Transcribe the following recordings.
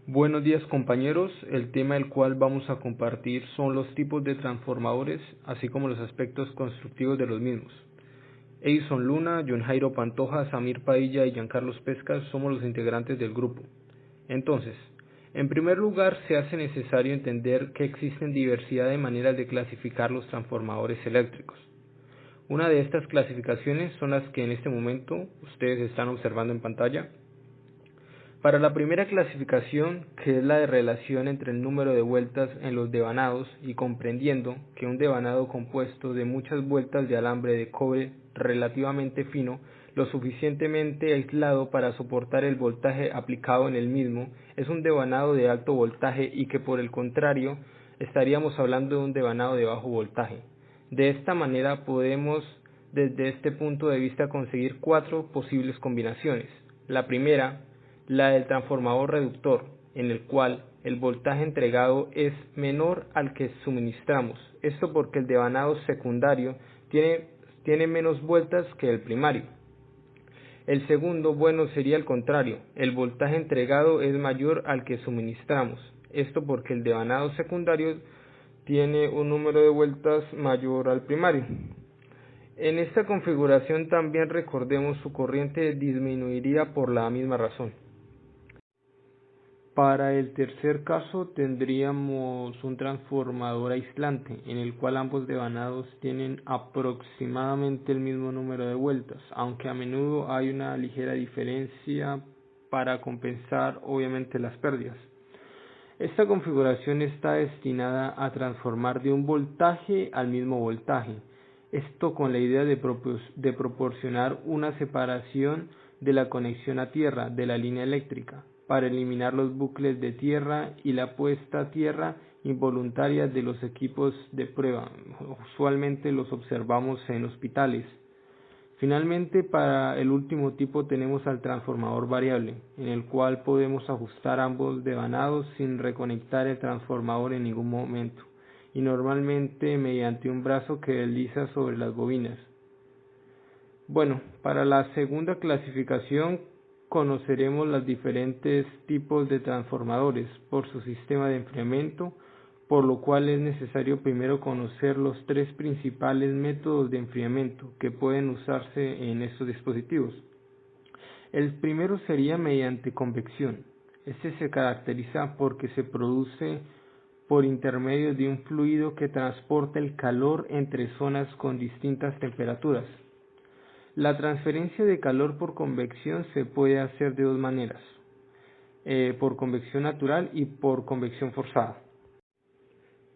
Buenos días compañeros, el tema del cual vamos a compartir son los tipos de transformadores, así como los aspectos constructivos de los mismos. Edison Luna, John Jairo Pantoja, Samir Padilla y Giancarlos Pescas somos los integrantes del grupo. Entonces, en primer lugar se hace necesario entender que existen diversidad de maneras de clasificar los transformadores eléctricos. Una de estas clasificaciones son las que en este momento ustedes están observando en pantalla. Para la primera clasificación, que es la de relación entre el número de vueltas en los devanados y comprendiendo que un devanado compuesto de muchas vueltas de alambre de cobre relativamente fino, lo suficientemente aislado para soportar el voltaje aplicado en el mismo, es un devanado de alto voltaje y que por el contrario estaríamos hablando de un devanado de bajo voltaje. De esta manera podemos desde este punto de vista conseguir cuatro posibles combinaciones. La primera, la del transformador reductor, en el cual el voltaje entregado es menor al que suministramos. Esto porque el devanado secundario tiene menos vueltas que el primario. El segundo, bueno, sería el contrario. El voltaje entregado es mayor al que suministramos. Esto porque el devanado secundario tiene un número de vueltas mayor al primario. En esta configuración también recordemos su corriente disminuiría por la misma razón. Para el tercer caso tendríamos un transformador aislante, en el cual ambos devanados tienen aproximadamente el mismo número de vueltas, aunque a menudo hay una ligera diferencia para compensar obviamente las pérdidas. Esta configuración está destinada a transformar de un voltaje al mismo voltaje, esto con la idea de proporcionar una separación de la conexión a tierra de la línea eléctrica, para eliminar los bucles de tierra y la puesta a tierra involuntaria de los equipos de prueba. Usualmente los observamos en hospitales. Finalmente, para el último tipo tenemos al transformador variable, en el cual podemos ajustar ambos devanados sin reconectar el transformador en ningún momento, y normalmente mediante un brazo que desliza sobre las bobinas. Bueno, para la segunda clasificación conoceremos los diferentes tipos de transformadores por su sistema de enfriamiento, por lo cual es necesario primero conocer los tres principales métodos de enfriamiento que pueden usarse en estos dispositivos. El primero sería mediante convección. Este se caracteriza porque se produce por intermedio de un fluido que transporta el calor entre zonas con distintas temperaturas. La transferencia de calor por convección se puede hacer de dos maneras, por convección natural y por convección forzada.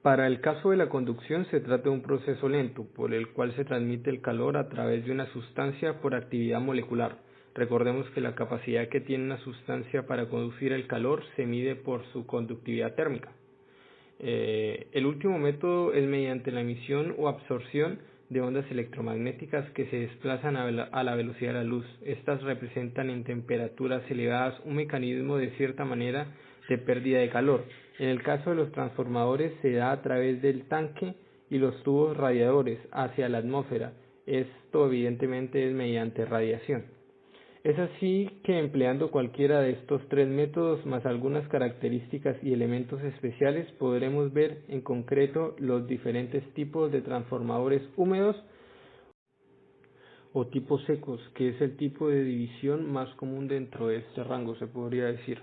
Para el caso de la conducción se trata de un proceso lento, por el cual se transmite el calor a través de una sustancia por actividad molecular. Recordemos que la capacidad que tiene una sustancia para conducir el calor se mide por su conductividad térmica. El último método es mediante la emisión o absorción de ondas electromagnéticas que se desplazan a la velocidad de la luz. Estas representan en temperaturas elevadas un mecanismo de cierta manera de pérdida de calor. En el caso de los transformadores se da a través del tanque y los tubos radiadores hacia la atmósfera. Esto evidentemente es mediante radiación. Es así que empleando cualquiera de estos tres métodos más algunas características y elementos especiales podremos ver en concreto los diferentes tipos de transformadores húmedos o tipos secos, que es el tipo de división más común dentro de este rango, se podría decir.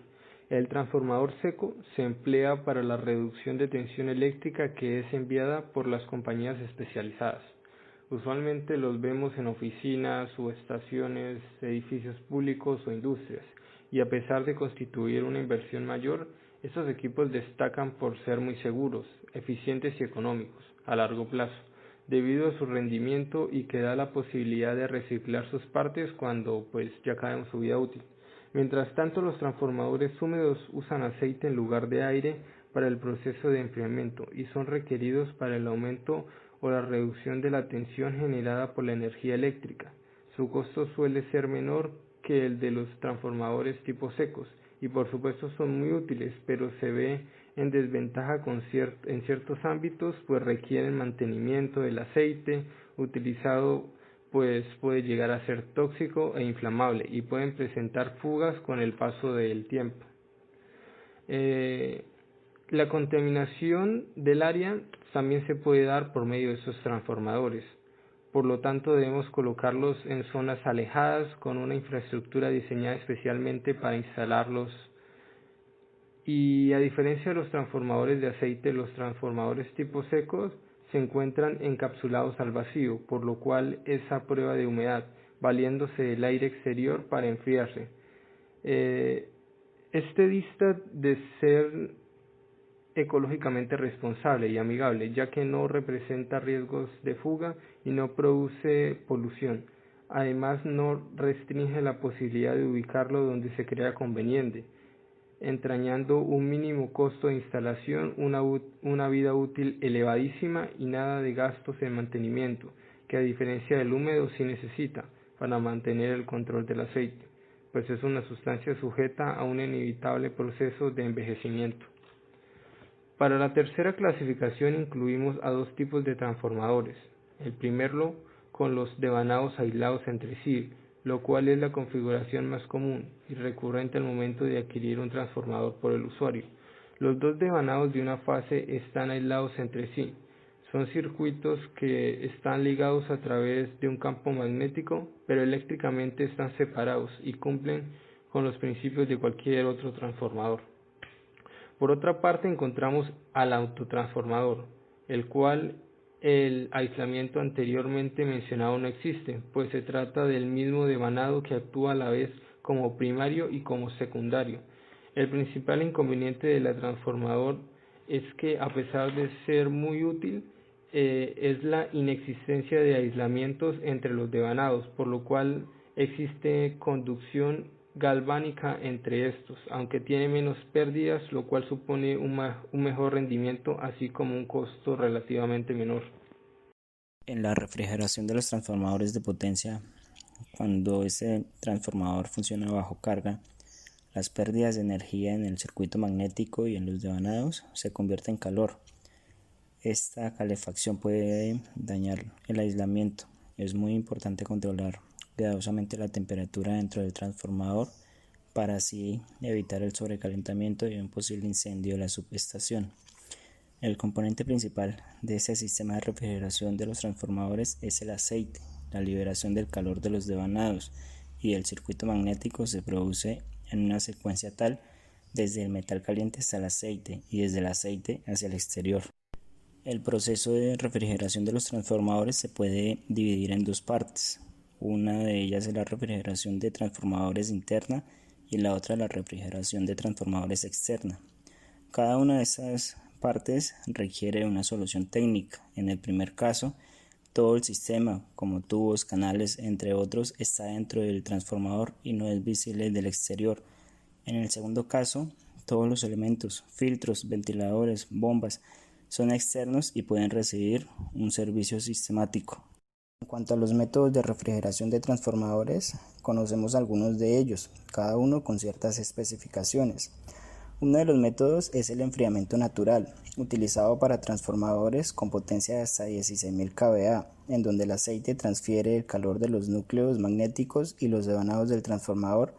El transformador seco se emplea para la reducción de tensión eléctrica que es enviada por las compañías especializadas. Usualmente los vemos en oficinas, subestaciones, edificios públicos o industrias, y a pesar de constituir una inversión mayor, estos equipos destacan por ser muy seguros, eficientes y económicos a largo plazo, debido a su rendimiento y que da la posibilidad de reciclar sus partes cuando ya caen su vida útil. Mientras tanto, los transformadores húmedos usan aceite en lugar de aire para el proceso de enfriamiento y son requeridos para el aumento o la reducción de la tensión generada por la energía eléctrica. Su costo suele ser menor que el de los transformadores tipo secos y por supuesto son muy útiles, pero se ve en desventaja en ciertos ámbitos, pues requieren mantenimiento del aceite utilizado, pues puede llegar a ser tóxico e inflamable y pueden presentar fugas con el paso del tiempo. La contaminación del área también se puede dar por medio de estos transformadores. Por lo tanto, debemos colocarlos en zonas alejadas con una infraestructura diseñada especialmente para instalarlos. Y a diferencia de los transformadores de aceite, los transformadores tipo secos se encuentran encapsulados al vacío, por lo cual es a prueba de humedad, valiéndose del aire exterior para enfriarse. Este dista de ser ecológicamente responsable y amigable, ya que no representa riesgos de fuga y no produce polución. Además, no restringe la posibilidad de ubicarlo donde se crea conveniente, entrañando un mínimo costo de instalación, una vida útil elevadísima y nada de gastos en mantenimiento, que a diferencia del húmedo sí necesita para mantener el control del aceite, pues es una sustancia sujeta a un inevitable proceso de envejecimiento. Para la tercera clasificación incluimos a dos tipos de transformadores. El primero con los devanados aislados entre sí, lo cual es la configuración más común y recurrente al momento de adquirir un transformador por el usuario. Los dos devanados de una fase están aislados entre sí. Son circuitos que están ligados a través de un campo magnético, pero eléctricamente están separados y cumplen con los principios de cualquier otro transformador. Por otra parte, encontramos al autotransformador, el cual el aislamiento anteriormente mencionado no existe, pues se trata del mismo devanado que actúa a la vez como primario y como secundario. El principal inconveniente del transformador es que, a pesar de ser muy útil, es la inexistencia de aislamientos entre los devanados, por lo cual existe conducción galvánica entre estos, aunque tiene menos pérdidas, lo cual supone un mejor rendimiento, así como un costo relativamente menor. En la refrigeración de los transformadores de potencia, cuando ese transformador funciona bajo carga, las pérdidas de energía en el circuito magnético y en los devanados se convierten en calor. Esta calefacción puede dañar el aislamiento. Es muy importante controlar cuidadosamente la temperatura dentro del transformador para así evitar el sobrecalentamiento y un posible incendio de la subestación. El componente principal de ese sistema de refrigeración de los transformadores es el aceite. La liberación del calor de los devanados y el circuito magnético se produce en una secuencia tal desde el metal caliente hasta el aceite y desde el aceite hacia el exterior. El proceso de refrigeración de los transformadores se puede dividir en dos partes. Una de ellas es la refrigeración de transformadores interna y la otra la refrigeración de transformadores externa. Cada una de esas partes requiere una solución técnica. En el primer caso, todo el sistema, como tubos, canales, entre otros, está dentro del transformador y no es visible del exterior. En el segundo caso, todos los elementos, filtros, ventiladores, bombas, son externos y pueden recibir un servicio sistemático. En cuanto a los métodos de refrigeración de transformadores, conocemos algunos de ellos, cada uno con ciertas especificaciones. Uno de los métodos es el enfriamiento natural, utilizado para transformadores con potencia de hasta 16.000 kVA, en donde el aceite transfiere el calor de los núcleos magnéticos y los devanados del transformador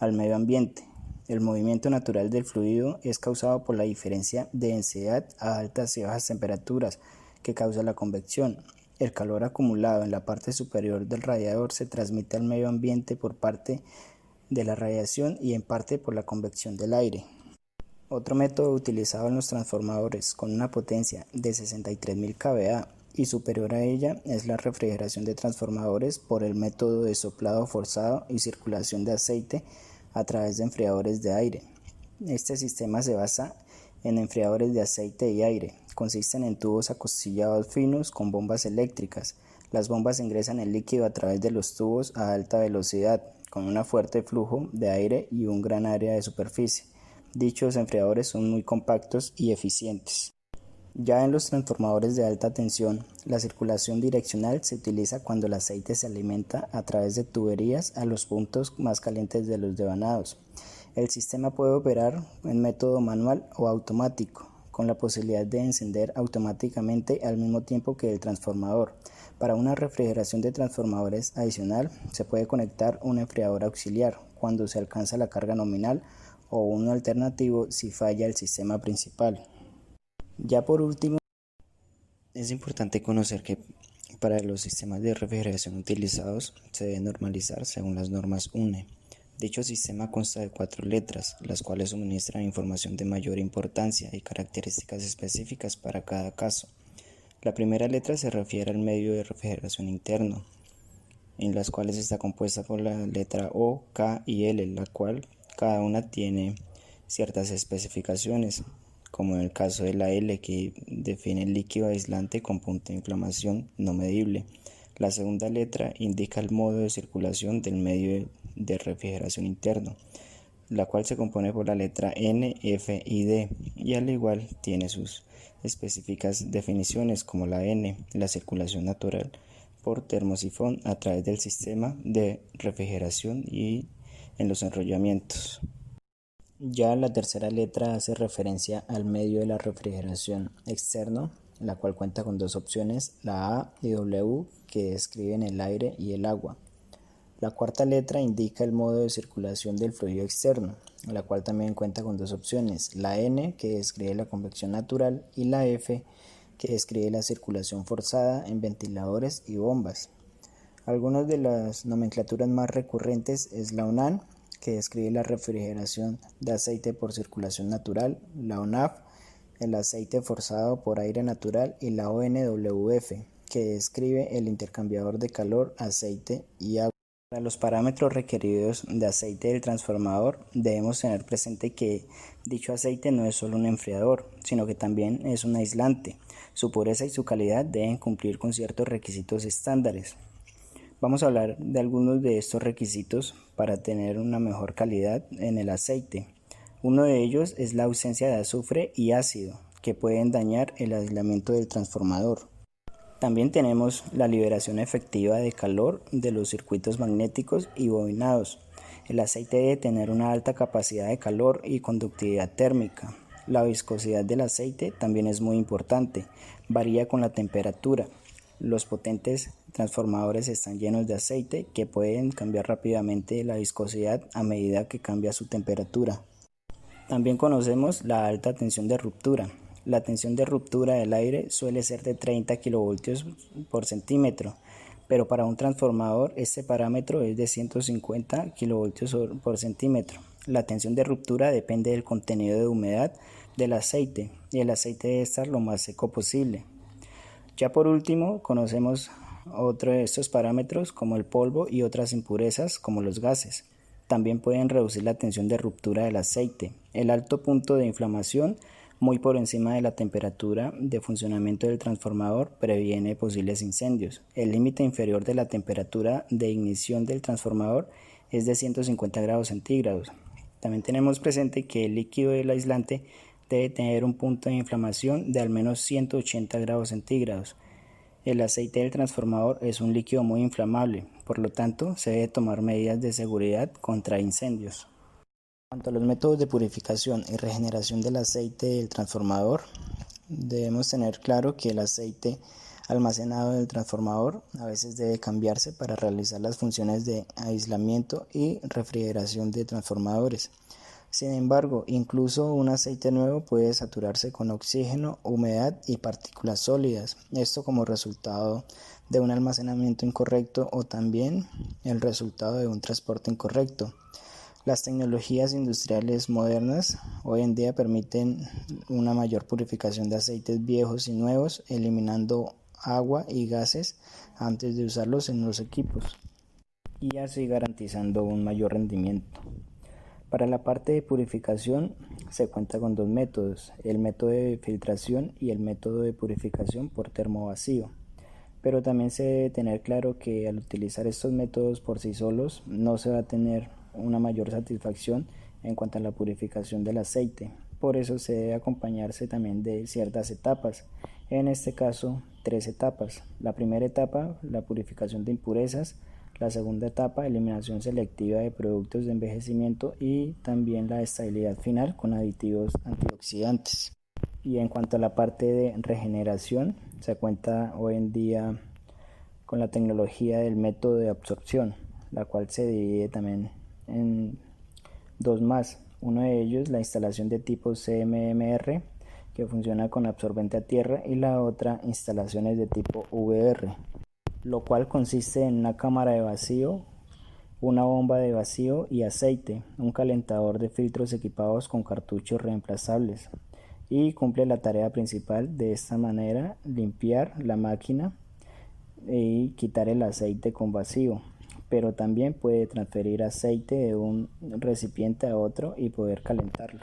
al medio ambiente. El movimiento natural del fluido es causado por la diferencia de densidad a altas y bajas temperaturas que causa la convección. El calor acumulado en la parte superior del radiador se transmite al medio ambiente por parte de la radiación y en parte por la convección del aire. Otro método utilizado en los transformadores con una potencia de 63.000 kVA y superior a ella es la refrigeración de transformadores por el método de soplado forzado y circulación de aceite a través de enfriadores de aire. Este sistema se basa en enfriadores de aceite y aire. Consisten en tubos acostillados finos con bombas eléctricas. Las bombas ingresan el líquido a través de los tubos a alta velocidad, con un fuerte flujo de aire y un gran área de superficie. Dichos enfriadores son muy compactos y eficientes. Ya en los transformadores de alta tensión, la circulación direccional se utiliza cuando el aceite se alimenta a través de tuberías a los puntos más calientes de los devanados. El sistema puede operar en método manual o automático, con la posibilidad de encender automáticamente al mismo tiempo que el transformador. Para una refrigeración de transformadores adicional, se puede conectar un enfriador auxiliar cuando se alcanza la carga nominal o uno alternativo si falla el sistema principal. Ya por último, es importante conocer que para los sistemas de refrigeración utilizados se debe normalizar según las normas UNE. Dicho sistema consta de 4 letras, las cuales suministran información de mayor importancia y características específicas para cada caso. La primera letra se refiere al medio de refrigeración interno, en las cuales está compuesta por la letra O, K y L, la cual cada una tiene ciertas especificaciones, como en el caso de la L, que define el líquido aislante con punto de inflamación no medible. La segunda letra indica el modo de circulación del medio de refrigeración interno, la cual se compone por la letra N, F y D, y al igual tiene sus específicas definiciones como la N, la circulación natural por termosifón a través del sistema de refrigeración y en los enrollamientos. Ya la tercera letra hace referencia al medio de la refrigeración externo, la cual cuenta con 2 opciones, la A y W, que describen el aire y el agua. La cuarta letra indica el modo de circulación del fluido externo, la cual también cuenta con 2 opciones, la N, que describe la convección natural, y la F, que describe la circulación forzada en ventiladores y bombas. Algunas de las nomenclaturas más recurrentes es la ONAN, que describe la refrigeración de aceite por circulación natural, la ONAF, el aceite forzado por aire natural, y la ONWF, que describe el intercambiador de calor, aceite y agua. Para los parámetros requeridos de aceite del transformador, debemos tener presente que dicho aceite no es solo un enfriador, sino que también es un aislante. Su pureza y su calidad deben cumplir con ciertos requisitos estándares. Vamos a hablar de algunos de estos requisitos para tener una mejor calidad en el aceite. Uno de ellos es la ausencia de azufre y ácido, que pueden dañar el aislamiento del transformador. También tenemos la liberación efectiva de calor de los circuitos magnéticos y bobinados. El aceite debe tener una alta capacidad de calor y conductividad térmica. La viscosidad del aceite también es muy importante, varía con la temperatura. Los potentes transformadores están llenos de aceite que pueden cambiar rápidamente la viscosidad a medida que cambia su temperatura. También conocemos la alta tensión de ruptura. La tensión de ruptura del aire suele ser de 30 kV por centímetro, pero para un transformador este parámetro es de 150 kV por centímetro. La tensión de ruptura depende del contenido de humedad del aceite y el aceite debe estar lo más seco posible. Ya por último, conocemos otro de estos parámetros como el polvo y otras impurezas como los gases. También pueden reducir la tensión de ruptura del aceite. El alto punto de inflamación, muy por encima de la temperatura de funcionamiento del transformador, previene posibles incendios. El límite inferior de la temperatura de ignición del transformador es de 150 grados centígrados. También tenemos presente que el líquido del aislante debe tener un punto de inflamación de al menos 180 grados centígrados. El aceite del transformador es un líquido muy inflamable, por lo tanto se debe tomar medidas de seguridad contra incendios. En cuanto a los métodos de purificación y regeneración del aceite del transformador, debemos tener claro que el aceite almacenado del transformador a veces debe cambiarse para realizar las funciones de aislamiento y refrigeración de transformadores. Sin embargo, incluso un aceite nuevo puede saturarse con oxígeno, humedad y partículas sólidas, esto como resultado de un almacenamiento incorrecto o también el resultado de un transporte incorrecto. Las tecnologías industriales modernas hoy en día permiten una mayor purificación de aceites viejos y nuevos, eliminando agua y gases antes de usarlos en los equipos y así garantizando un mayor rendimiento. Para la parte de purificación se cuenta con 2 métodos, el método de filtración y el método de purificación por termovacío. Pero también se debe tener claro que al utilizar estos métodos por sí solos no se va a tener una mayor satisfacción en cuanto a la purificación del aceite. Por eso se debe acompañarse también de ciertas etapas, en este caso 3 etapas. La primera etapa, la purificación de impurezas. La segunda etapa, eliminación selectiva de productos de envejecimiento y también la estabilidad final con aditivos antioxidantes. Y en cuanto a la parte de regeneración, se cuenta hoy en día con la tecnología del método de absorción, la cual se divide también en 2 más. Uno de ellos, la instalación de tipo CMMR, que funciona con absorbente a tierra, y la otra, instalaciones de tipo VR, lo cual consiste en una cámara de vacío, una bomba de vacío y aceite, un calentador de filtros equipados con cartuchos reemplazables, y cumple la tarea principal de esta manera: limpiar la máquina y quitar el aceite con vacío, pero también puede transferir aceite de un recipiente a otro y poder calentarlo.